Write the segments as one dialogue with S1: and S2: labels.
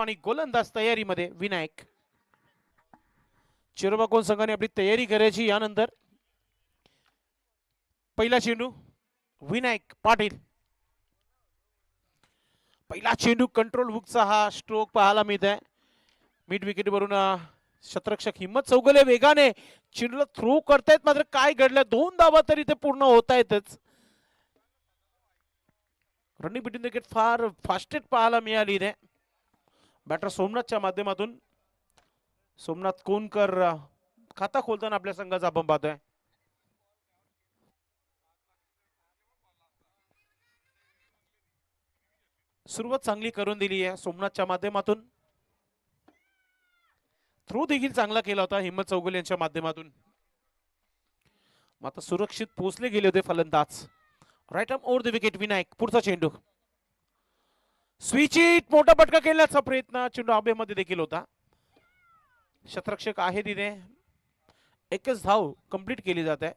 S1: आणि गोलंदाज तयारीमध्ये विनायक. चिरोबाकोन संघाने आपली तयारी करायची. यानंतर पहिला चेंडू विनायक पाटील. पहिला चेंडू कंट्रोल हुकचा हा स्ट्रोक पाहायला मिळत आहे. मिड विकेट वरून शतरक्षक हिम्मत चौगले वेगाने चेंडूला थ्रो करतायत. मात्र काय घडलं, 2 धावा तरी ते पूर्ण होत आहेतच. रनिंग बिटवीन विकेट फार फास्टेस्ट पाहायला मिळाली इथे. बॅटर सोमनाथच्या माध्यमातून सोमनाथ कोणकर खाता खोलताना आपल्या संघाचा आपण पाहतोय. सुरुवात चांगली करून दिली आहे सोमनाथच्या माध्यमातून. थ्रो देखील चांगला केला होता हिम्मत चौगुले यांच्या माध्यमातून. मात्र सुरक्षित पोहोचले गेले होते फलंदाज. Right arm over the wicket Vinayak. पुढचा चेंडू स्विच इट. मोठा फटका खेळण्याचा प्रयत्न चेंडू हवेमध्ये देखील होता. शतरक्षक आहे तिथे. एकच धाव कंप्लीट केली जात आहे.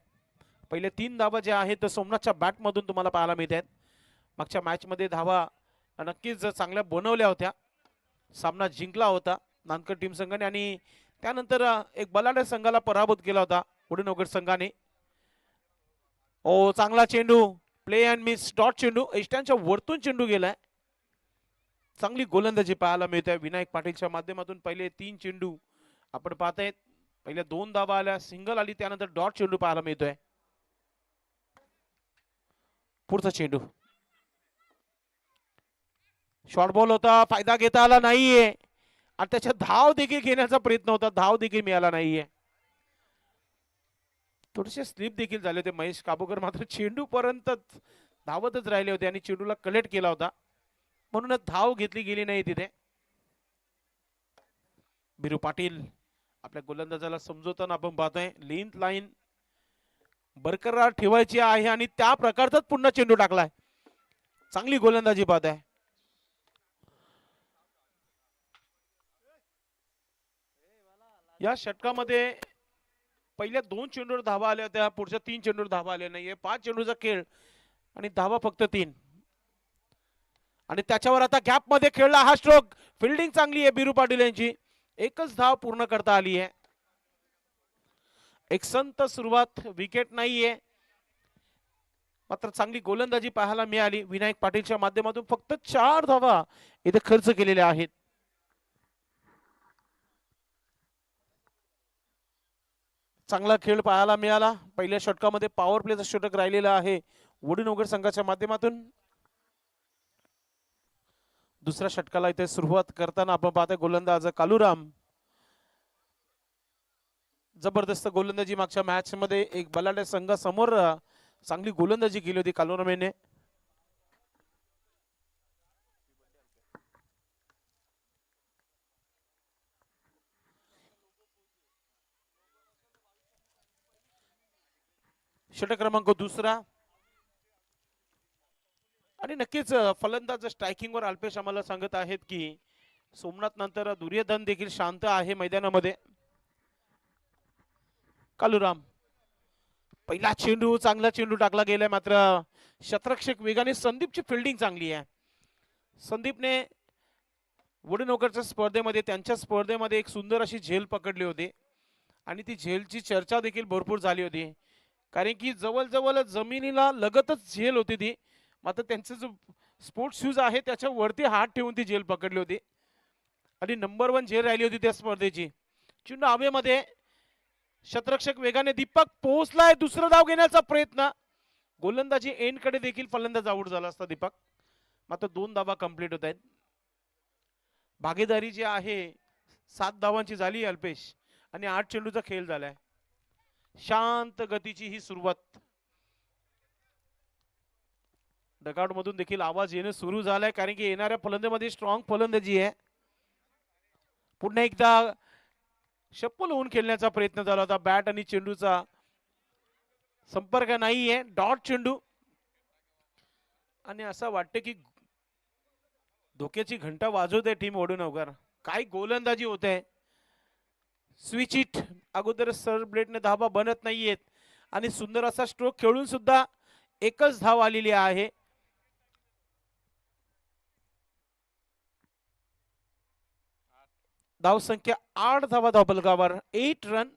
S1: पहिले 3 धावा ज्या आहेत तर सोमनाथच्या बॅट मधून तुम्हाला पाहायला मिळत आहेत. मागच्या मॅच मध्ये धावा नक्कीच चांगल्या बनवल्या होत्या. सामना जिंकला होता नानकर टीम संघाने आणि त्यानंतर एक बलाढ्य संघाला पराभूत केला होता उडनवगड संघाने. ओ चांगला चेंडू. Play and miss. डॉट चेंडू. एष्ट्यांच्या वरतून चेंडू गेलाय. चांगली गोलंदाजी पाहायला मिळते विनायक पाटीलच्या माध्यमातून. पहिले 3 चेंडू आपण पाहतायत. पहिले 2 धावा आल्या, सिंगल आली, त्यानंतर डॉट चेंडू पाहायला मिळतोय. पुढचा चेंडू शॉर्ट बॉल होता, फायदा घेता आला नाहीये आणि त्याच्या धाव देखील घेण्याचा प्रयत्न होता, धाव देखील मिळाला नाहीये. थोडेसे स्लिप देखील झाले होते महेश काबूकर. मात्र चेंडू पर्यंत धावतच राहिले होते आणि चेंडूला कलेक्ट केला होता, म्हणूनच धाव घेतली गेली नाही तिथे. बिरू पाटील आपल्या गोलंदाजाला समजवताना आपण पाहतोय. लेंथ लाईन बरकरार ठेवायची आहे आणि त्या प्रकारचाच पुन्हा चेंडू टाकलाय. चांगली गोलंदाजी पाहत आहे. या षटकामध्ये पहिल्या 2 चेंडूवर धावा आल्या होत्या, पुढच्या 3 चेंडूवर धावा आल्या नाहीये. 5 चेंडूचा खेळ आणि धावा फक्त 3. आणि त्याच्यावर आता गॅप मध्ये खेळला हा स्ट्रोक. फिल्डिंग चांगली आहे बिरू पाटील यांची. एकच धाव पूर्ण करता आली आहे. एक संत सुरुवात, विकेट नाहीये, मात्र चांगली गोलंदाजी पाहायला मिळाली विनायक पाटीलच्या माध्यमातून. फक्त 4 धावा इथे खर्च केलेल्या आहेत. चांगला खेळ पाहायला मिळाला. पहिल्या षटकामध्ये पॉवर प्लेचं षटक राहिलेलं आहे वडीनवगड संघाच्या माध्यमातून. दुसऱ्या षटकाला इथे सुरुवात करताना आपण पाहतोय गोलंदाज कालूराम. जबरदस्त गोलंदाजी मागच्या मॅच मध्ये एक बलाढ्य संघासमोर चांगली गोलंदाजी केली होती कालूराम याने. षटक क्रमांक दुसरा आणि नक्कीच फलंदाज स्ट्रायकिंग वर अल्पेश आम्हाला सांगत आहेत की सोमनाथ नंतर दुर्योधन देखील शांत आहे मैदानामध्ये. कालूराम पहिला चेंडू, चांगला चेंडू टाकला गेलाय, मात्र शतरक्षक वेगाने. संदीपची फिल्डिंग चांगली आहे. संदीपने वडीनवगडच्या स्पर्धेमध्ये, त्यांच्या स्पर्धेमध्ये एक सुंदर अशी झेल पकडली होती आणि ती झेलची चर्चा देखील भरपूर झाली होती, कारण की जवळजवळ जमिनीला लगतच झेल होती ती. मात्र त्यांचे जो स्पोर्ट्स शूज आहे त्याच्या वरती हात ठेवून ती झेल पकडली होती आणि नंबर 1 झेल राहिली होती त्या स्पर्धेची. चेंडू हवेमध्ये. शतरक्षक वेगाने. दीपक पोहोचलाय. दुसरा धाव घेण्याचा प्रयत्न. गोलंदाजी एंड कडे देखील फलंदाज आउट झाला असता दीपक, मात्र 2 धावा कंप्लीट होत आहेत. भागीदारी जी आहे 7 धावांची झाली अल्पेश आणि 8 चेंडूचा खेळ झालाय. शांत गतीची ही सुरुवात. डगआउट मधून देखील आवाज येणं सुरू झालाय, कारण की येणाऱ्या फलंदाजीमध्ये स्ट्रॉंग फलंदाजी आहे. पुन्हा एकदा शप्पल होऊन खेळण्याचा प्रयत्न झाला होता. बॅट आणि चेंडूचा संपर्क नाहीये. डॉट चेंडू आणि असं वाटतं की धोक्याची घंटा वाजवते टीम वडूनवगर. काय गोलंदाजी होते. Switch it. अगोदर सर ब्लेडने धावा बनत नाहीयेत आणि सुंदर असा स्ट्रोक खेळून सुद्धा एकच धाव आलेली आहे. धाव संख्या 8 धावा धावफलकावर, 8 रन.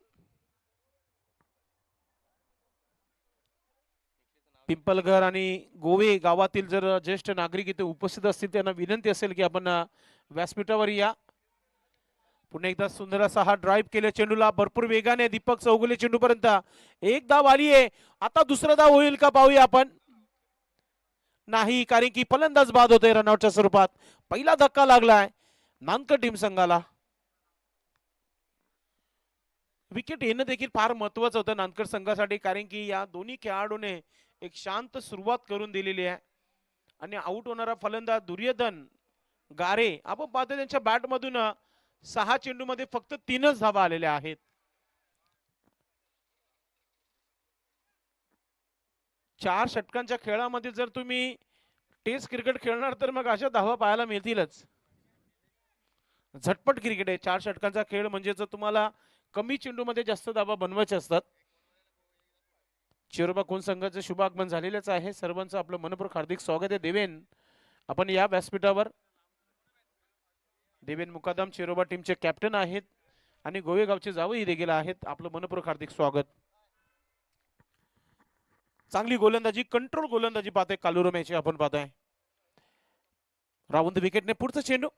S1: पिंपलघर आणि गोवे गावातील जर ज्येष्ठ नागरिक इथे उपस्थित असतील त्यांना विनंती असेल की आपण व्यासपीठावर या. पुन्हा एकदा सुंदर असा हा ड्राईव्ह केले चेंडूला भरपूर वेगाने दीपक चौगुले चेंडू पर्यंत. एक धाव आली आहे, आता दुसरा धाव होईल का पाहूया आपण. नाही, कारण की फलंदाज बाद होतोय रनआउटच्या स्वरूपात. पहिला धक्का लागलाय नानकर टीम संघाला. विकेट येणं देखील फार महत्वाचं होतं नानकर संघासाठी, कारण की या दोन्ही खेळाडूने एक शांत सुरुवात करून दिलेली आहे. आणि आउट होणारा फलंदाज दुर्योधन गारे आपण पाहतो त्यांच्या बॅट मधून 6 चेंडू मध्ये फक्त 3च धावा आलेल्या आहेत. चार षटकांच्या खेळामध्ये जर तुम्ही टेस्ट क्रिकेट खेळणार तर मग अशा धावा पाहायला मिळतीलच. झटपट क्रिकेट आहे 4 षटकांचा खेळ, म्हणजे जर तुम्हाला कमी चेंडू मध्ये जास्त धावा बनवायचे असतात. चिरोबा कोण संघाचे शुभागमन झालेलेच आहे. सर्वांचं आपलं मनपूर्वक हार्दिक स्वागत आहे. देवेन आपण या व्यासपीठावर. देवेन मुकादम चिरोबा टीमचे कॅप्टन आहेत आणि गोवेगावचे जावई देखील आहेत. आपलं मनपूर्वक हार्दिक स्वागत. चांगली गोलंदाजी, कंट्रोल गोलंदाजी पाहतोय कालुरो मॅच आपण पाहतोय. राऊंड विकेटने पुढचा चेंडू.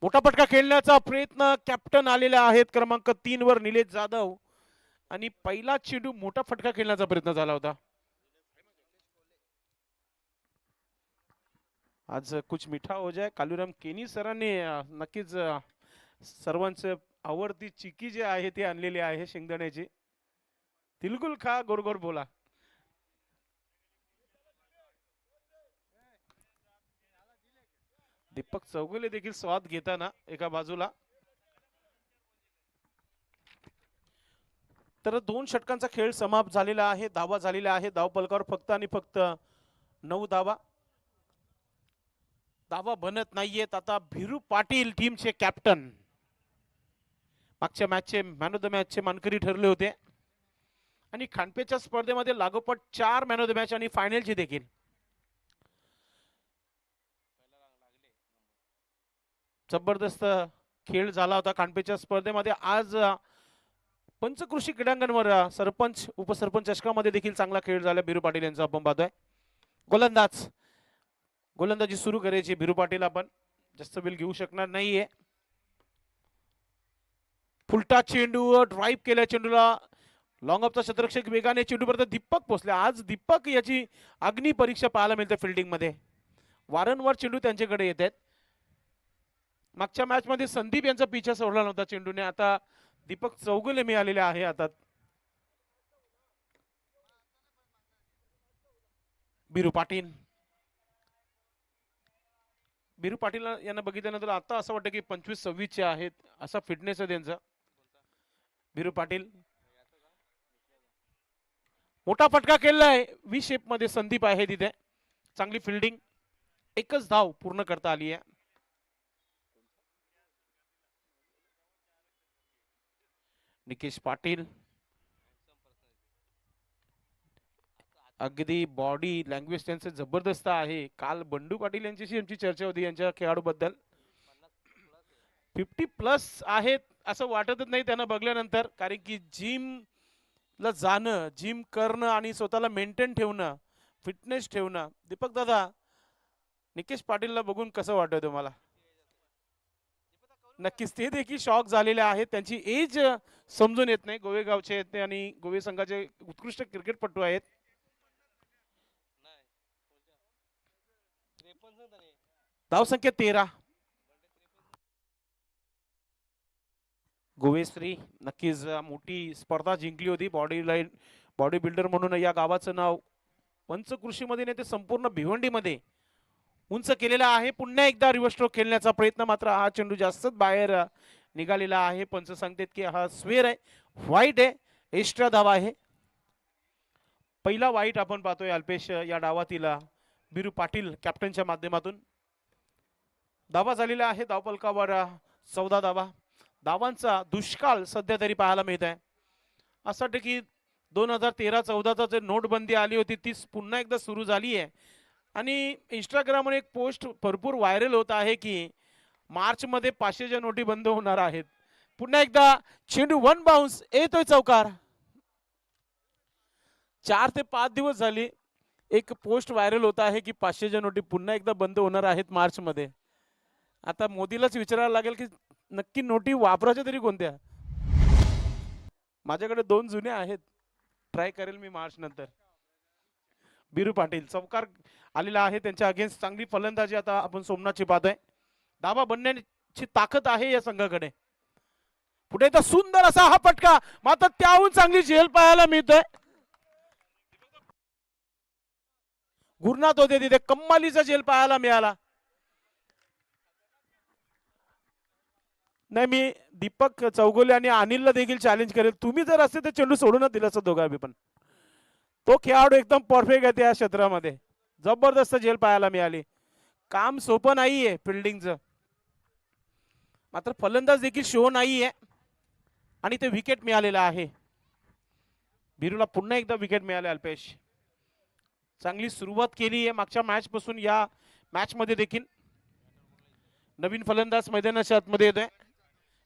S1: मोठा फटका खेळण्याचा प्रयत्न कॅप्टन आलेले आहेत क्रमांक 3 वर निलेश जाधव, आणि पहिला चेंडू मोठा फटका खेळण्याचा प्रयत्न झाला होता. आज कुछ मिठा हो जाए. कालुराम केनी सरांनी नक्कीच सर्वांचे आवडती चिकी जे आहे ते आणलेली आहे शेंगदाण्याची. तिलकुल खा गोर गोर बोला. दीपक चौगुले देखील स्वाद घेताना एका बाजूला. तर 2 षटकांचा खेळ समाप्त झालेला आहे. धावा झालेल्या आहे धाव फलकावर फक्त आणि फक्त 9 धावा. धावा बनत नाहीयेत. आता भिरू पाटील टीमचे कॅप्टन मागच्या मॅचचे मॅन ऑफ द मॅचचे मानकरी ठरले होते आणि खानपेच्या स्पर्धेमध्ये लागोपाठ 4 मॅन ऑफ द मॅच आणि फायनलची देखील. जबरदस्त खेळ झाला होता खानपेच्या स्पर्धेमध्ये. आज पंचकृषी क्रीडांगणवर सरपंच उपसरपंच चषकामध्ये देखील चांगला खेळ झाला भिरू पाटील यांचा आपण पाहतोय. गोलंदाजी सुरू करायची भिरू पाटील. आपण जास्त वेळ घेऊ शकणार नाहीये. फुलटा चेंडू ड्राईव्ह केल्या चेंडूला लॉंग ऑफचा क्षेत्ररक्षक वेगाने चेंडूपर्यंत दीपक पोहोचले. आज दीपक याची अग्नी परीक्षा पाहायला मिळते फील्डिंग मध्ये. वारंवार चेंडू त्यांच्याकडे येत आहेत. मागच्या मॅच मध्ये संदीप यांचा पिछा सोडला नव्हता चेंडूने. आता दीपक चौगुले मिळालेले आहे. आता भिरू पाटील यांना बघितल्यानंतर आता असं वाटतं की 25-26 चे आहेत असा फिटनेस आहे त्यांचा. भिरू पाटील मोठा फटका केलाय. व्ही शेप मध्ये संदीप आहे तिथे. चांगली फिल्डिंग. एकच धाव पूर्ण करता आली आहे. निकेश पाटील अगदी बॉडी लँग्वेज त्यांचे जबरदस्त आहे. काल बंडू पाटील यांच्याशी आमची चर्चा होती यांच्या खेळाडूबद्दल. 50+ आहेत असं वाटतच नाही त्यांना बघल्यानंतर, कारण की जिम ला जाणं, जिम करणं आणि स्वतःला मेंटेन ठेवणं, फिटनेस ठेवणं. दीपक दादा, निकेश पाटीलला बघून कसं वाटतं तुम्हाला? नक्कीच ते देखील शॉक झालेले आहेत. त्यांची एज समजून येत नाही. गोवे गावचे आहेत आणि गोवे संघाचे उत्कृष्ट क्रिकेटपटू आहेत. धाव संख्या 13. गोवेश्री नक्कीच मोठी स्पर्धा जिंकली होती. बॉडी बिल्डर म्हणून या गावाचं नाव पंचकृषीमध्ये नाही ते संपूर्ण भिवंडीमध्ये उंच केलेला आहे. पुन्हा एकदा रिव्हर्स स्ट्रोक खेळण्याचा प्रयत्न, मात्र हा चेंडू जास्तच बाहेर निघालेला आहे. पंच सांगतात की हा स्वेर आहे, वाईट आहे, एक्स्ट्रा धावा आहे. पहिला वाईट आपण पाहतोय अल्पेश या डावातील भिरू पाटील कॅप्टनच्या माध्यमातून. धावा झालेला आहे धावफलकावर 14 धावा. धावांचा दुष्काळ सध्या तरी पाहायला मिळत आहे. असं वाटतं की 2013-14 जे नोटबंदी आली होती ती पुन्हा एकदा सुरू झाली आहे. आणि इंस्टाग्रामवर एक पोस्ट भरपूर व्हायरल होत आहे की मार्च मध्ये 500च्या नोटी बंद होणार आहेत. पुन्हा एकदा चेंडू वन बाउन्स येतोय चौकार. 4 ते 5 दिवस झाली एक पोस्ट व्हायरल होत आहे की 500च्या नोटी पुन्हा एकदा बंद होणार आहेत मार्च मध्ये. आता मोदीलाच विचारायला लागेल की नक्की नोटी वापरायच्या तरी कोणत्या. माझ्याकडे 2 जुने आहेत, ट्राय करेल मी मार्च नंतर. बिरू पाटील चौकार आलेला आहे त्यांच्या अगेन्स्ट. चांगली फलंदाजी आता आपण सोमनाथची पाहतोय. धावा बनण्याची ताकद आहे या संघाकडे. पुढे तर सुंदर असा हा फटका, मात्र त्याहून चांगली झेल पाहायला मिळतोय. गुरनाथ होते तिथे, कम्मालीचा झेल पाहायला मिळाला. नाही, मी दीपक चौगुले आणि अनिलला देखील चॅलेंज करेल, तुम्ही जर असते तर चेंडू सोडूनच दिला असं दोघांनी पण. तो खेळाडू एकदम परफेक्ट आहे त्या क्षेत्रामध्ये. जबरदस्त झेल पाहायला मिळाली. काम सोपं नाहीये फिल्डिंगचं, मात्र फलंदाज देखील शो नाहीये आणि ते विकेट मिळालेलं आहे. बिरूला पुन्हा एकदा विकेट मिळाले. अल्पेश चांगली सुरुवात केली आहे मागच्या मॅच पासून. या मॅच मध्ये देखील नवीन फलंदाज मैदानाच्या आतमध्ये येतोय,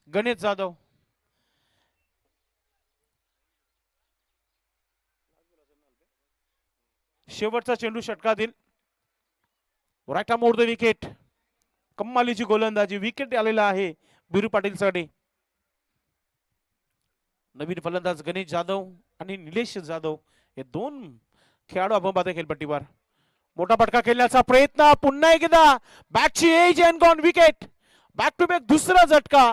S1: गणेश जाधव. शेवटचा चेंडू षटकातील. Right mode the wicket. कम्मालीची गोलंदाजी, विकेट आलेला आहे बिरू पाटील साठी. नवीन फलंदाज गणेश जाधव आणि निलेश जाधव हे 2 खेळाडू आपण पाहतोय खेळपट्टीवर. मोठा फटका खेळण्याचा प्रयत्न, पुन्हा एकदा बॅटची edge and gone wicket. Back to back दुसरा झटका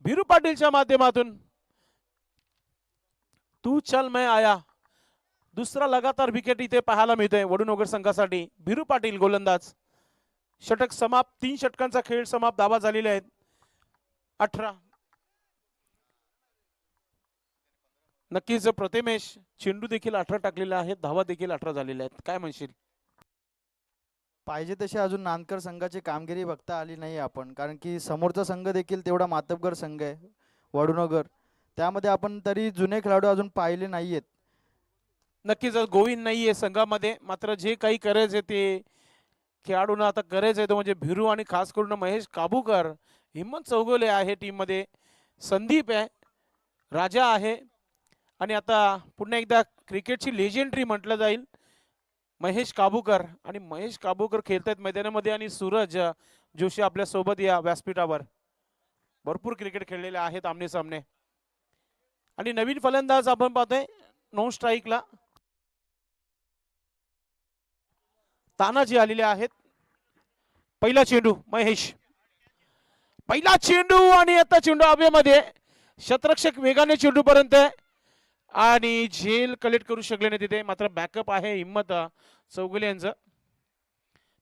S1: बिरू पाटीलच्या माध्यमातून. तू चल मैं आया, दुसरा लगातार विकेट इथे पाहायला मिळतोय वडूनगर संघासाठी. बिरू पाटील गोलंदाज. षटक समाप्त, 3 षटकांचा खेळ समाप्त. धावा झालेल्या आहेत 18. नक्कीच प्रथमेश, चेंडू देखील 18 टाकलेला आहे, धावा देखील 18 झालेल्या आहेत. काय म्हणशील?
S2: पाहिजे तशी अजून नांदकर संघाची कामगिरी बघता आली नाही आपण, कारण की समोरचा संघ देखील तेवढा मातब्बर संघ आहे वडूनगर. त्यामध्ये आपण तरी जुने खेळाडू अजून पाहिले नाहीयेत.
S1: नक्कीच गोविंद नाहीये संघामध्ये, मात्र जे काही करायचे ते खेळाडूंना आता करायचंय तो म्हणजे बिरू आणि खास करून महेश काबूकर, हिम्मत चौगुले आहे टीम मध्ये, संदीप आहे, राजा आहे आणि आता पुन्हा एकदा क्रिकेटची लेजेंडरी म्हटलं जाईल महेश काबूकर. आणि महेश काबूकर खेळतायत मैदानामध्ये आणि सूरज जोशी आपल्या सोबत या व्यासपीठावर. भरपूर क्रिकेट खेळलेले आहेत आमने सामने. आणि नवीन फलंदाज आपण पाहतोय नॉन स्ट्राईकला तानाजी आलेले आहेत. पहिला चेंडू महेश, पहिला चेंडू आणि आता चेंडू हवेमध्ये. शतरक्षक वेगाने चेंडू पर्यंत आणि झेल कलेक्ट करू शकले नाही तिथे, मात्र बॅकअप आहे हिम्मत चौगुले यांचं.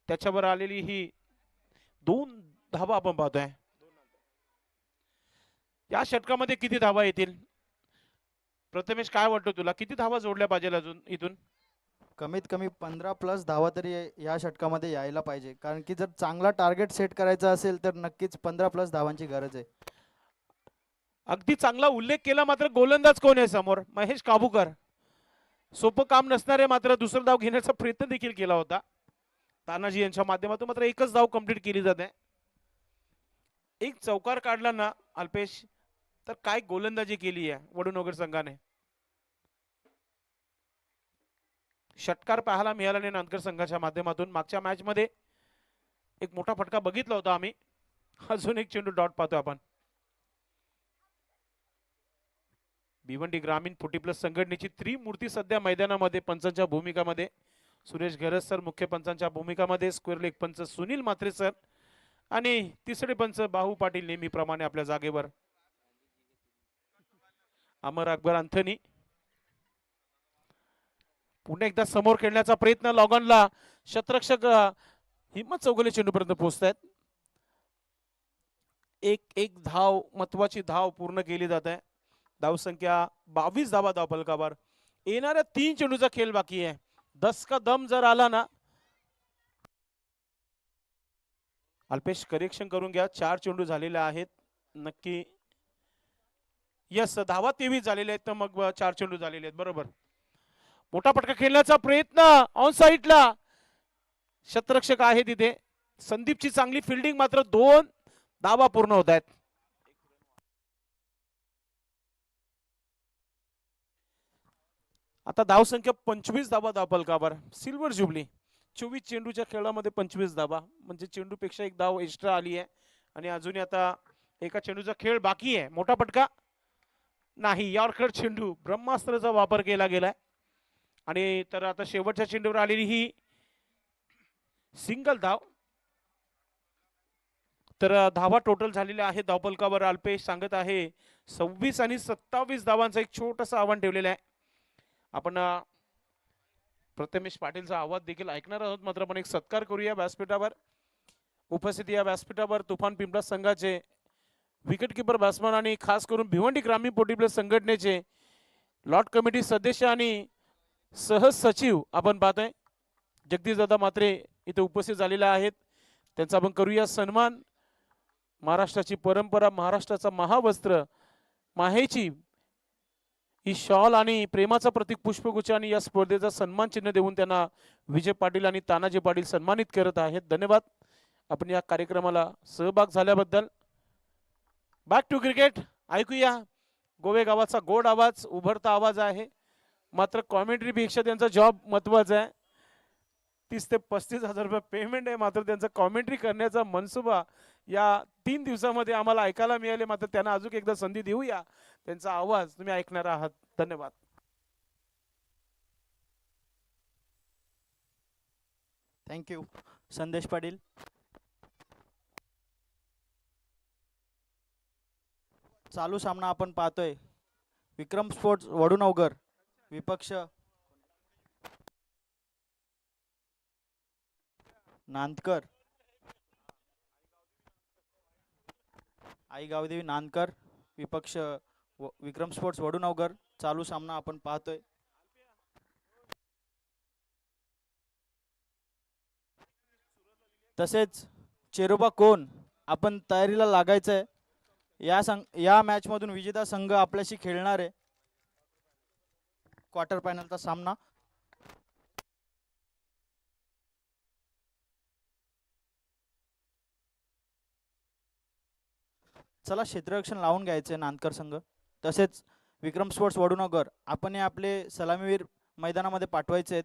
S1: त्याच्यावर आलेली ही 2 धावा आपण पाहतोय. या षटकामध्ये किती धावा येतील प्रथमेश, काय वाटतं तुला? किती धावा जोडल्या पाहिजे अजून इथून?
S2: कमीत कमी 15+ धावा तरी या षटकामध्ये यायला पाहिजे, कारण की जर चांगला टार्गेट सेट करायचा असेल तर नक्कीच 15+ धावांची गरज आहे.
S1: अगदी चांगला उल्लेख केला, मात्र गोलंदाज कोण आहे समोर? महेश काबूकर. सोपं काम नसणारे, मात्र दुसरा धाव घेण्याचा प्रयत्न देखील केला होता तानाजी यांच्या माध्यमातून, मात्र एकच धाव कंप्लीट केली जाते. एक चौकार काढला ना अल्पेश, तर काय गोलंदाजी केली आहे वडूनगर संघाने. षटकार पाहायला मिळाला नाही नांदकर संघाच्या माध्यमातून. मागच्या मॅच मध्ये एक मोठा फटका बघितला होता आम्ही. अजून एक चेंडू डॉट पाहतोय आपण. भिवंडी ग्रामीण 40+ संघटनेची त्रिमूर्ती सध्या मैदानामध्ये पंचांच्या भूमिकामध्ये. सुरेश घरस सर मुख्य पंचांच्या भूमिकामध्ये, स्क्वेअर लेग पंच सुनील म्हात्रे सर आणि तिसरे पंच बाहू पाटील नेहमीप्रमाणे आपल्या जागेवर. अमर अकबर अंथनी पुन्हा एकदा समोर खेळण्याचा प्रयत्न. लॉगॉनला शतरक्षक हिम्मत चौगुले चेंडूपर्यंत पोहोचतायत. एक धाव, महत्वाची धाव पूर्ण केली जात आहे. धावसंख्या 22 धावा धावफलकावर. येणाऱ्या 3 चेंडूचा खेळ बाकी आहे. 10 का दम जर आला ना, अल्पेश करेक्शन करून घ्या, 4 चेंडू झालेले आहेत नक्की. यस, धावा 23 झालेले आहेत, तर मग 4 चेंडू झालेले आहेत बरोबर. मोठा फटका खेळण्याचा प्रयत्न ऑन साइडला, शतरक्षक आहे तिथे. संदीपची चांगली फिल्डिंग, मात्र 2 धावा पूर्ण होत आहेत. आता धावसंख्या 25 धावा धावफलकावर. सिल्वर जुबली 24 चेंडूच्या खेळामध्ये 25 धावा, म्हणजे चेंडूपेक्षा एक धाव एक्स्ट्रा आली आहे. आणि अजूनही आता एका चेंडूचा खेळ बाकी आहे. मोठा फटका नाही, यॉर्कर चेंडू, ब्रह्मास्त्राचा वापर केला गेलाय. आणि तर आता शेवटच्या चेंडूवर आलेली ही सिंगल धाव. तर धावा टोटल झालेल्या आहे धावफलकावर. अल्पेश सांगत आहे 26 आणि 27 धावांचं एक छोटंसं आव्हान ठेवलेलं आहे. आपण प्रथमेश पाटीलचा आवाज देखील ऐकणार आहोत. मात्र आपण एक सत्कार करूया व्यासपीठावर. उपस्थित या व्यासपीठावर तुफान पिंपळा संघाचे विकेट किपर बॅट्समन आणि खास करून भिवंडी ग्रामीण पोटी प्लेयर संघटनेचे लॉट कमिटी सदस्य आणि सहज सचिव आपण पाहतोय जगदीश दादा मात्रे इथे उपस्थित झालेले आहेत. त्यांचा आपण करूया सन्मान. महाराष्ट्राची परंपरा, महाराष्ट्राचा महावस्त्र, माहेची ही शॉल आणि प्रेमाचा प्रतीक पुष्पगुच्छ आणि या स्पर्धेचा सन्मान चिन्ह देऊन त्यांना विजय पाटील आणि तानाजी पाटील सन्मानित करत आहेत. धन्यवाद आपण या कार्यक्रमाला सहभाग झाल्याबद्दल. Back to cricket. ऐकूया गोवे गावाचा गोड आवाज, उभरता आवाज आहे. मात्र कॉमेंट्री पेक्षा त्यांचा जॉब महत्वाचा आहे. 30 ते 35 हजार रुपये पेमेंट आहे. मात्र त्यांचा कॉमेंट्री करण्याचा मनसुबा या 3 दिवसामध्ये आम्हाला ऐकायला मिळाले. मात्र त्यांना अजून एकदा संधी देऊया. त्यांचा आवाज तुम्ही ऐकणार आहात. धन्यवाद.
S2: थँक्यू संदेश पाटील. चालू सामना आपण पाहतोय विक्रम स्पोर्ट्स वडूनवगर विपक्ष नांदकर, आई गावदेवी नांदकर विपक्ष विक्रम स्पोर्ट्स वडूनवगर. चालू सामना आपण पाहतोय. तसेच चेरोबा कोण आपण तयारीला लागायचंय. या मॅच मधून विजेता संघ आपल्याशी खेळणार आहे क्वार्टर फायनलचा सामना. चला क्षेत्ररक्षण लावून घ्यायचे नांदकर संघ. तसेच विक्रम स्पोर्ट्स वडूनगर आपण हे आपले सलामीवीर मैदानामध्ये पाठवायचे आहेत.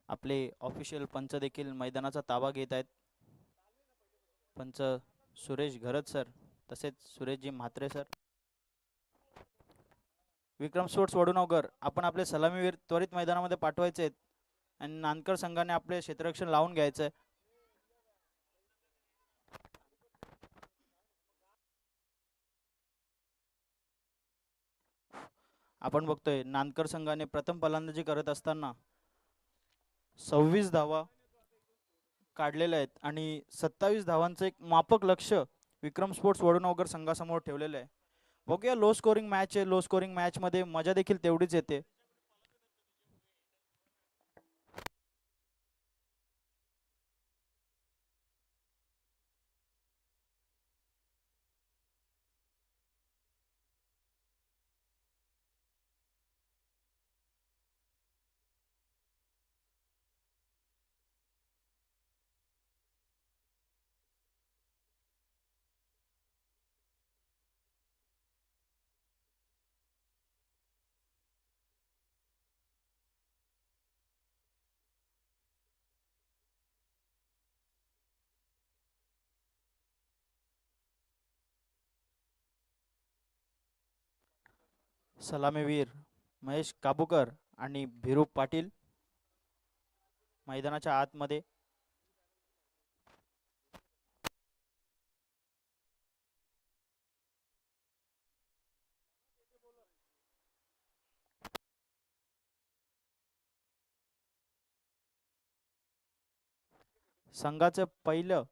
S2: आपले ऑफिशियल पंच देखील मैदानाचा ताबा घेत आहेत. पंच सुरेश घरत सर तसेच सुरेशजी म्हात्रे सर. विक्रम स्पोर्ट्स वडूनगर आपण आपले सलामीवीर त्वरित मैदानामध्ये पाठवायचे आहेत आणि नांदकर संघाने आपले क्षेत्ररक्षण लावून घ्यायचं आहे. आपण बघतोय नांदकर संघाने प्रथम फलंदाजी करत असताना 26 धावा काढलेल्या आहेत आणि 27 धावांचं एक माफक लक्ष विक्रम स्पोर्ट्स वडूनगर संघासमोर ठेवलेलं आहे. बघूया, लो स्कोरिंग मॅच आहे. लो स्कोरिंग मॅच मध्ये मजा देखील तेवढीच येते. सलामीवीर महेश काबूकर आणि भिरू पाटील मैदानाच्या आतमध्ये. संघाचं पहिलं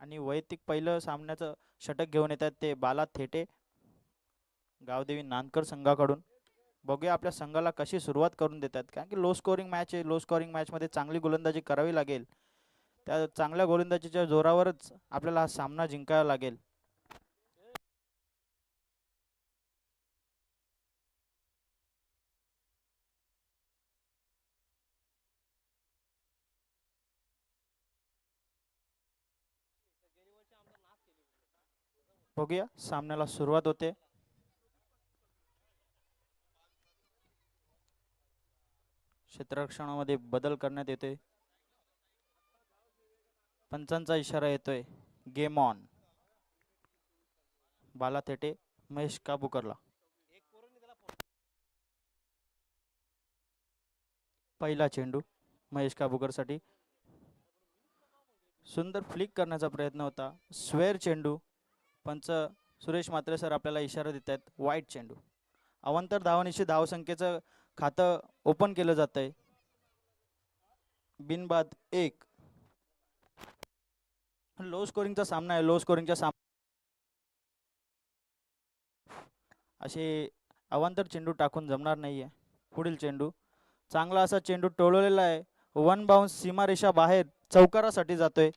S2: आणि वैयक्तिक पहिलं सामन्याचं षटक घेऊन येतात ते बाला थेटे गावदेवी नानकर संघाकडून. बघूया आपल्या संघाला कशी सुरुवात करून देतात, कारण की लो स्कोरिंग मॅच आहे. लो स्कोरिंग मॅचमध्ये चांगली गोलंदाजी करावी लागेल. त्या चांगल्या गोलंदाजीच्या जोरावरच आपल्याला हा सामना जिंकावा लागेल. बघूया सामन्याला सुरुवात होते. क्षेत्ररक्षणामध्ये बदल करण्यात येते. पंचांचा इशारा येतोय, गेम ऑन. बाला थेटे महेश काबूकरला. पहिला चेंडू महेश काबूकरसाठी. सुंदर फ्लिक करण्याचा प्रयत्न होता. स्वेअर चेंडू. पंच सुरेश म्हात्रे सर आपल्याला इशारा देत आहेत, वाईट चेंडू. अवांतर धावांनिशी धावसंख्येचं खातं ओपन केलं जात आहे. बिनबाद 1. लो स्कोरिंगचा सामना आहे. लो स्कोरिंगच्या असे अवांतर चेंडू टाकून जमणार नाहीये. पुढील चेंडू चांगला असा चेंडू टोळलेला आहे. वन बाउन्स सीमारेषा बाहेर चौकारासाठी जातोय.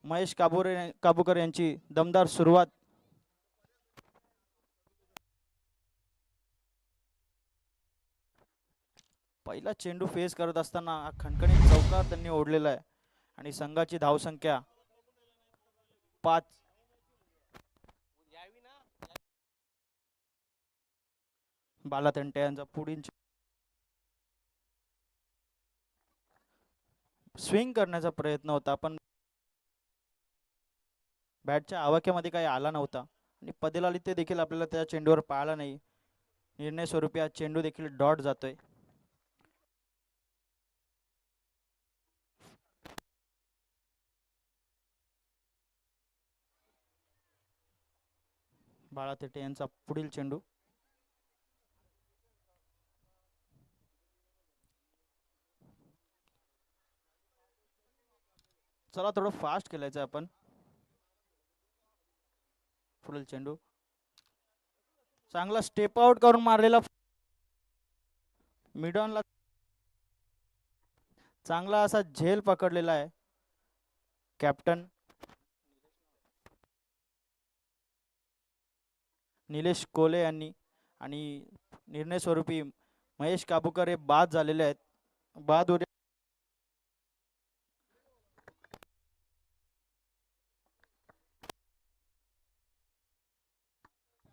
S2: महेश काबूकर यांची दमदार सुरुवात. पहिला चेंडू फेस करत असताना हा खणखणीत चौकार त्यांनी ओढलेला आहे आणि संघाची धावसंख्या 5. बाला थेटे यांचा पुढील स्विंग करण्याचा प्रयत्न होता, पण बॅटच्या आवाक्यामध्ये काही आला नव्हता आणि पदेलाली ते देखील आपल्याला त्या चेंडूवर पाळला नाही. निर्णय स्वरूपी हा चेंडू देखील डॉट जातोय. बाळा थेटे यांचा पुढील चेंडू. चला थोडं फास्ट खेळायचं आपण. पुढील चेंडू चांगला स्टेप आउट करून मारलेला. मिडॉनला चांगला असा झेल पकडलेला आहे कॅप्टन निलेश कोले यांनी. आणि निर्णय स्वरूपी महेश काबूकर हे बाद झालेले आहेत.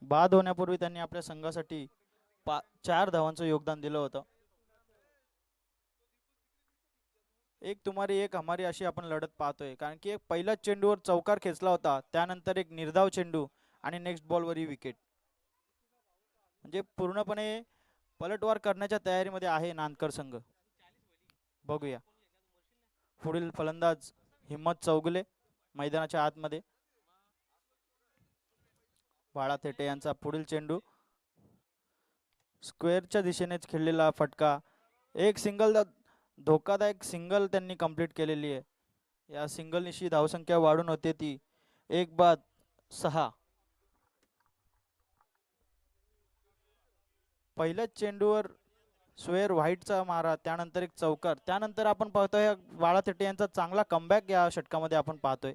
S2: बाद होण्यापूर्वी त्यांनी आपल्या संघासाठी 4 धावांचं योगदान दिलं होतं. एक तुम्हारी एक हमारी अशी आपण लढत पाहतोय, कारण की एक पहिल्याच चेंडूवर चौकार खेचला होता, त्यानंतर एक निर्धाव चेंडू आणि नेक्स्ट बॉलवरही विकेट. म्हणजे पूर्णपणे पलटवार करण्याच्या तयारीमध्ये आहे नानकर संघ. बघूया पुढील फलंदाज हिम्मत चौगुले मैदानाच्या आतमध्ये. बाळा थेटे यांचा पुढील चेंडू स्क्वेअरच्या दिशेनेच खेळलेला फटका. एक सिंगल, धोकादायक सिंगल त्यांनी कंप्लीट केलेली आहे. या सिंगलनिशी धावसंख्या वाढून होते ती 1-6. पहिल्याच चेंडूवर स्वेअर व्हाईटचा मारा, त्यानंतर एक चौकार, त्यानंतर आपण पाहतोय बाळा थेटे यांचा चांगला कमबॅक या षटकामध्ये आपण पाहतोय.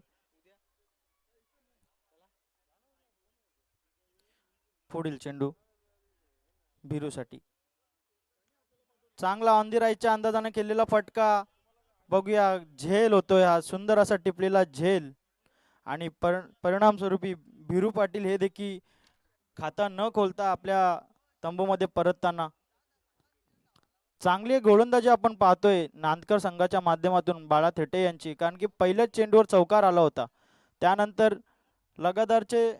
S2: पुढील चेंडू बिरूसाठी चांगला ऑन दी राईटच्या अंदाजाने केलेला फटका. बघूया झेल होतोय हा सुंदर असा टिपलेला झेल. आणि परिणाम स्वरूपी बिरू पाटील हे देखील खाता न खोलता आपल्या तंबूमध्ये परतताना. चांगली गोलंदाजी आपण पाहतोय नांदकर संघाच्या माध्यमातून बाळा थेटे यांची, कारण की पहिल्याच चेंडूवर चौकार आला होता. त्यानंतर लगातारचे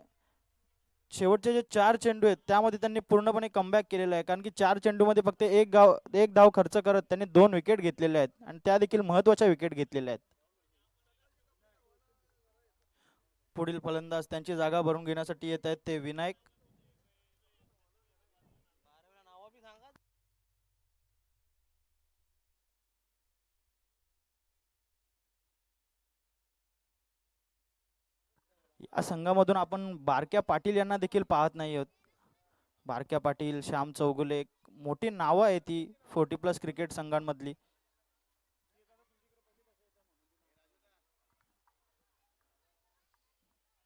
S2: शेवटचे जे 4 चेंडू आहेत त्यामध्ये त्यांनी पूर्णपणे कमबॅक केलेलं आहे, कारण की 4 चेंडूमध्ये फक्त एक धाव खर्च करत त्यांनी 2 विकेट घेतलेले आहेत आणि त्या देखील महत्त्वाच्या विकेट घेतलेल्या आहेत. पुढील फलंदाज त्यांची जागा भरून घेण्यासाठी येत आहेत ते विनायक. या संघामधून आपण बारक्या पाटील यांना देखील पाहत नाही आहोत. बारक्या पाटील, श्याम चौगुले मोठी नावं आहे ती 40+ क्रिकेट संघांमधली.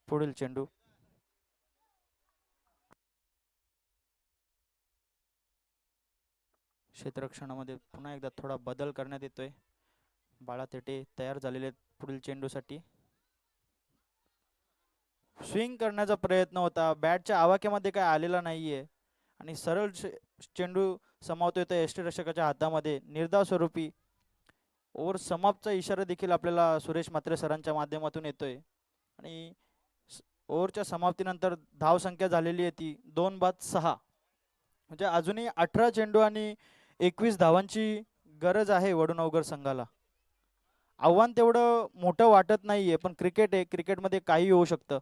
S2: पुढील चेंडू क्षेत्ररक्षणामध्ये पुन्हा एकदा थोडा बदल करण्यात येतोय. बाळा तेटे तयार झालेले आहेत पुढील चेंडूसाठी. स्विंग करण्याचा प्रयत्न होता, बॅटच्या आवाक्यामध्ये काय आलेला नाहीये आणि सरळ चेंडू समावतोय त्या यष्टीरक्षकाच्या हातामध्ये. निर्धाव स्वरूपी ओव्हर समाप्तचा इशारा देखील आपल्याला सुरेश म्हात्रे सरांच्या माध्यमातून येतोय आणि ओव्हरच्या समाप्तीनंतर धावसंख्या झालेली आहे ती 2 बाद 6. म्हणजे अजूनही 18 चेंडू आणि 21 धावांची गरज आहे वडूनवगर संघाला. आव्हान तेवढं मोठं वाटत नाहीये, पण क्रिकेट आहे, क्रिकेटमध्ये काही होऊ शकतं.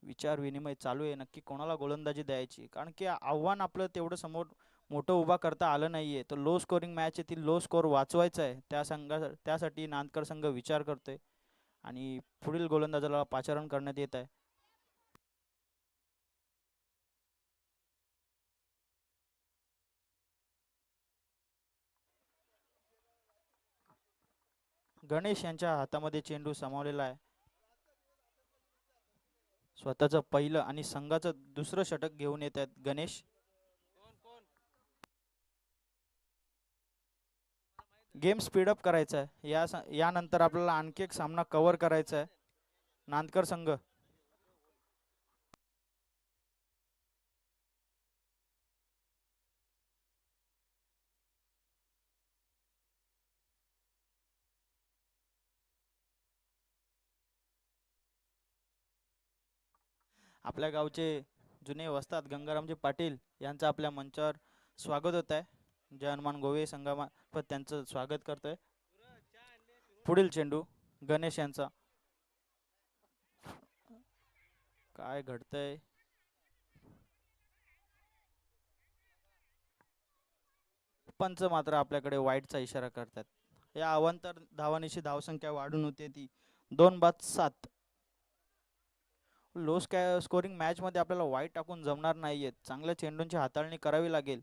S2: विचार विनिमय चालू आहे नक्की कोणाला गोलंदाजी द्यायची, कारण की आव्हान आपलं तेवढं समोर मोठं उभा करता आलं नाहीये. तर लो स्कोरिंग मॅच आहे, ती लो स्कोर वाचवायचा आहे त्यासाठी नांदकर संघ विचार करतोय आणि पुढील गोलंदाजाला पाचारण करण्यात येत आहे. गणेश यांच्या हातामध्ये चेंडू समावलेला आहे. स्वतःचं पहिलं आणि संघाचं दुसरं षटक घेऊन येत आहेत गणेश. गेम स्पीडअप करायचा आहे. यानंतर आपल्याला आणखी एक सामना कव्हर करायचा आहे. नांदकर संघ आपल्या गावचे जुने वस्ताद गंगारामजी पाटील यांचं आपल्या मंचावर स्वागत होत आहे. जय हनुमान गोवे संघामार्फत त्यांचं स्वागत करतोय. पुढील चेंडू गणेश यांचा. काय घडतंय, पंच मात्र आपल्याकडे वाईटचा इशारा करतात. या अवांतर धावांची धावसंख्या वाढून होते ती 2 बाद 7. लो स्कोरिंग मॅच मध्ये आपल्याला वाईट टाकून जमणार नाहीये, चांगल्या चेंडूंची हाताळणी करावी लागेल.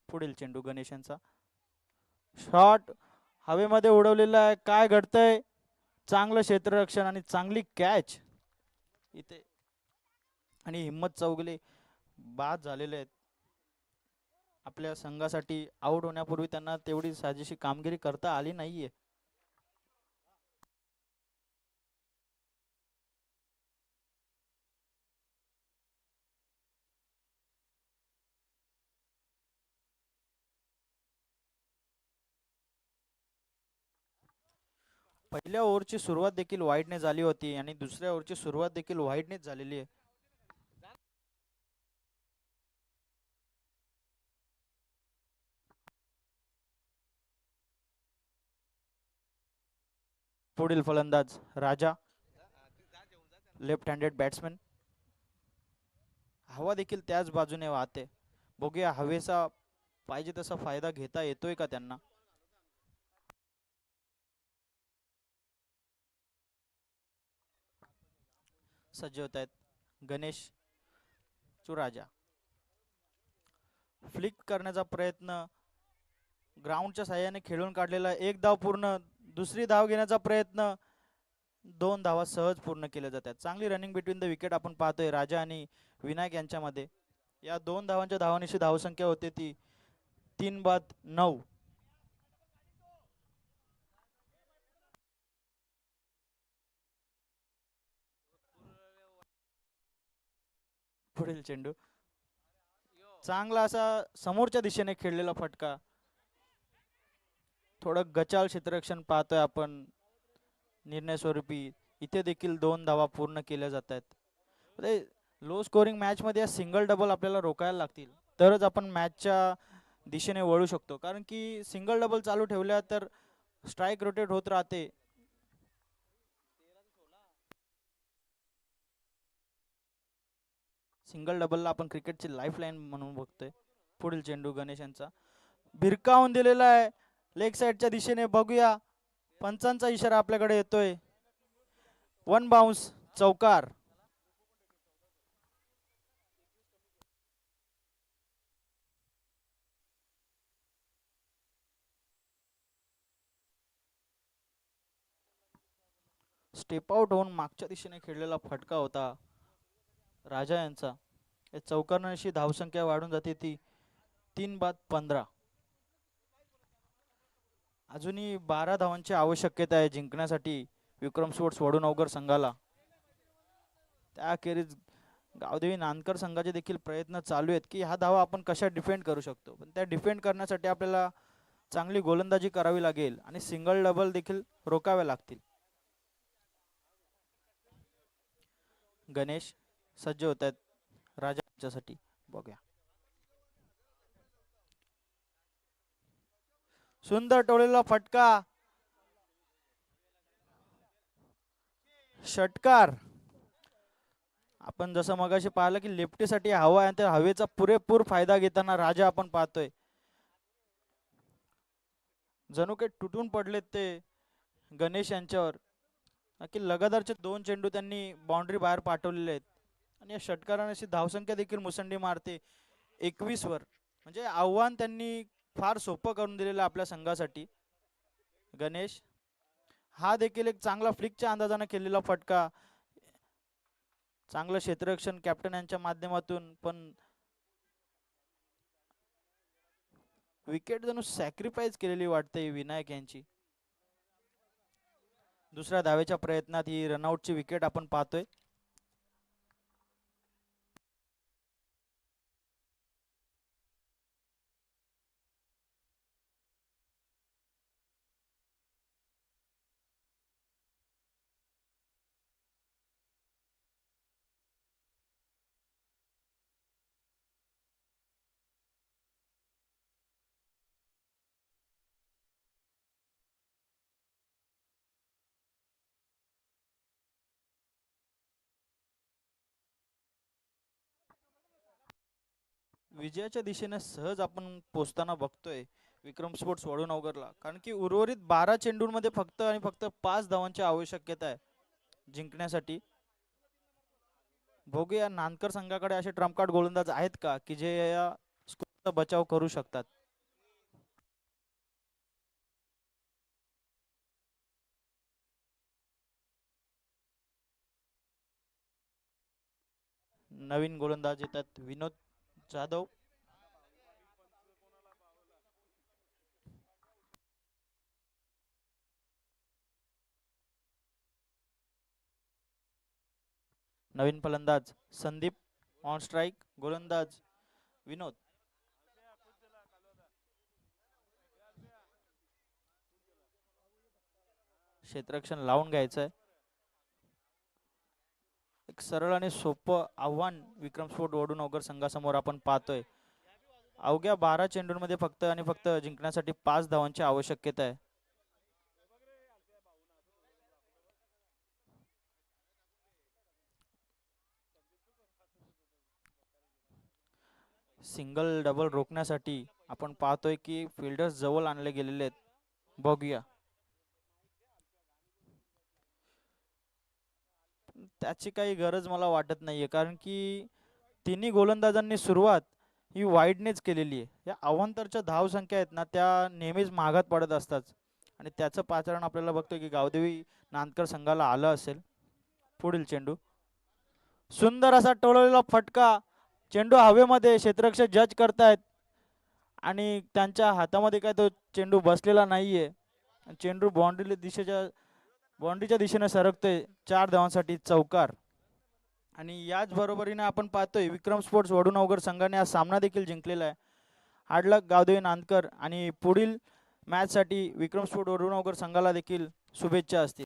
S2: पुढील चेंडू गणेश यांचा. शॉट हवेमध्ये उडवलेला आहे. काय घडतंय, चांगलं क्षेत्ररक्षण आणि चांगली कॅच इथे आणि हिम्मत चौगले बाद झालेले आहेत. आपल्या संघासाठी आउट होण्यापूर्वी त्यांना तेवढी साजेशी कामगिरी करता आली नाहीये. पहिल्या ओव्हरची सुरुवात देखील वाईडने झाली होती आणि दुसऱ्या ओव्हरची सुरुवात देखील वाईडनेच झालेली आहे. पुढील फलंदाज राजा, लेफ्ट हँडेड बॅट्समॅन. हवा देखील त्याच बाजूने वाहते. बघूया हवेचा पाहिजे तसा फायदा घेता येतोय का त्यांना. सज्ज होत आहेत गणेश चुराजा. फ्लिक करण्याचा प्रयत्न, ग्राउंडच्या साह्याने खेळून काढलेला एक धाव पूर्ण. दुसरी धाव घेण्याचा प्रयत्न, 2 धावा सहज पूर्ण केल्या जातात. चांगली रनिंग बिटवीन द विकेट आपण पाहतोय राजा आणि विनायक यांच्यामध्ये. या 2 धावांच्या धावांची धावसंख्या होते ती 3 बाद 9. पुढील चेंडू चांगला असा समोरच्या दिशेने खेळलेला फटका. थोडं गचाळ क्षेत्ररक्षण पाहतोय आपण निर्णय स्वरूपी. इथे देखील 2 धावा पूर्ण केल्या जात आहेत. लो स्कोरिंग मॅच मध्ये सिंगल डबल आपल्याला रोखायला लागतील, तरच आपण मॅचच्या दिशेने वळू शकतो. कारण की सिंगल डबल चालू ठेवल्या तर स्ट्राईक रोटेट होत राहते. सिंगल डबलला आपण क्रिकेटची लाईफ लाईन म्हणून बघतोय. पुढील चेंडू गणेश यांचा भिरकावून दिलेला आहे लेग साईडच्या दिशेने. बघूया, पंचांचा इशारा आपल्याकडे येतोय. वन बाउन्स, चौकार. स्टेप आउट होऊन मागच्या दिशेने खेळलेला फटका होता राजा यांचा. या चौकारने अशी धावसंख्या वाढून जाते ती 3 बाद 15. अजूनही 12 धावांची आवश्यकता आहे जिंकण्यासाठी विक्रम स्पोर्ट्स वडूनवगर संघाला. त्याखेरीज गावदेवी नानकर संघाचे देखील प्रयत्न चालू आहेत की ह्या धावा आपण कशा डिफेंड करू शकतो. पण त्या डिफेंड करण्यासाठी आपल्याला चांगली गोलंदाजी करावी लागेल आणि सिंगल डबल देखील रोकावे लागतील. गणेश सज्ज होत आहेत राजासाठी. बघूया, सुंदर टोळलेला फटका, षटकार. आपण जसं मगाशी पाहिलं की लेफ्टीसाठी हवा आहे, त्या हवेचा पुरेपूर फायदा घेताना राजा आपण पाहतोय. जणू काही तुटून पडलेत ते गणेश यांच्यावर. नक्की लगातारचे 2 चेंडू त्यांनी बाउंड्री बाहेर पाठवलेले आहेत आणि या षटकाराने अशी धावसंख्या देखील मुसंडी मारते 21 वर. म्हणजे आव्हान त्यांनी फार सोपं करून दिलेलं आपल्या संघासाठी. गणेश हा देखील एक चांगला फ्लिकच्या अंदाजाने केलेला फटका. चांगलं क्षेत्ररक्षण कॅप्टन यांच्या माध्यमातून, पण विकेट जणू सॅक्रिफाईस केलेली वाटते विनायक यांची. दुसऱ्या धावेच्या प्रयत्नात ही रनआउटची विकेट आपण पाहतोय. विजयाच्या दिशेने सहज आपण पोचताना बघतोय विक्रम स्पोर्ट्स वडूनवगरला. कारण की उर्वरित 12 चेंडूंमध्ये फक्त आणि फक्त 5 धावांची आवश्यकता आहे जिंकण्यासाठी. बघूया नानकर संघाकडे असे ट्रम्पकार्ड गोलंदाज आहेत का की जे या स्कोरचा बचाव करू शकतात. नवीन गोलंदाज येतात विनोद जाधव. नवीन फलंदाज संदीप ऑन स्ट्राइक. गोलंदाज विनोद. क्षेत्ररक्षण लावून घ्यायचंय. एक सरळ आणि सोपं आव्हान विक्रम स्पोर्ट वडूनवगर संघासमोर आपण पाहतोय. अवघ्या 12 चेंडूंमध्ये फक्त आणि फक्त जिंकण्यासाठी 5 धावांची आवश्यकता आहे. सिंगल डबल रोखण्यासाठी आपण पाहतोय की फिल्डर्स जवळ आणले गेलेले आहेत. बघूया, त्याची काही गरज मला वाटत नाहीये कारण की तिन्ही गोलंदाजांनी सुरुवात ही वाईडनेच केलेली आहे. या अवांतरच्या धावसंख्या आहेत ना त्या नेहमीच महागात पडत असतात आणि त्याचं पाचारण आपल्याला बघतोय की गावदेवी नांदकर संघाला आलं असेल. पुढील चेंडू सुंदर असा टोळलेला फटका. चेंडू हवेमध्ये, क्षेत्ररक्षक जज करतायत आणि त्यांच्या हातामध्ये काय तो चेंडू बसलेला नाहीये. चेंडू बाउंड्रीच्या दिशेने सरकतोय. 4 धावांसाठी चौकार. आणि याच बरोबरीने आपण पाहतोय विक्रम स्पोर्ट्स वडूनवगर संघाने हा सामना देखील जिंकलेला आहे. हार्डलक गावदेवी नांदकर आणि पुढील मॅचसाठी विक्रम स्पोर्ट्स वडूनवगर संघाला देखील शुभेच्छा असतील.